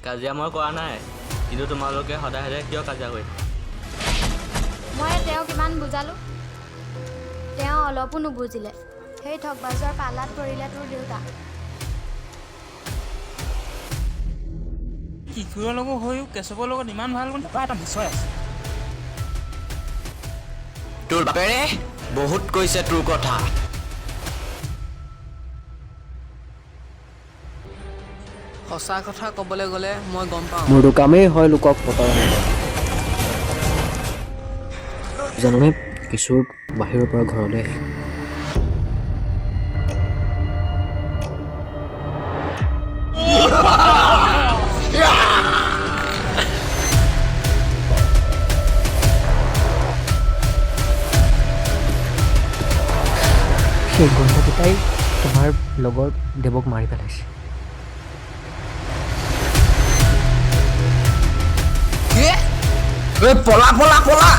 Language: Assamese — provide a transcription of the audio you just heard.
কাজিয়া মই কৰা নাই, কিন্তু তোমালোকে সদায় সদায় কিয় কাজিয়া কৰি? মই তেওঁক ইমান বুজালো, তেওঁ অলপো নুবুজিলে। সেই ঠগবাজৰ পালাত পৰিলে তোৰ দেউতা। কিশোৰৰ লগত হৈও কেশৱৰ লগত ইমান ভাল গুণ এটা নিশ্চয় আছে। তোৰ বাপেৰে বহুত কৈছে তোৰ কথা। সঁচা কথা ক'বলৈ গ'লে মই গম পাওঁ মোৰতো কামেই হয় লোকক প্ৰতাৰণা কৰা। জাননে কিশোৰ বাহিৰৰ পৰা ঘৰলৈ আহে। সেই গোন্ধকেইটাই তোমাৰ লগৰ দেৱক মাৰি পেলাইছে। পলা পলা পলা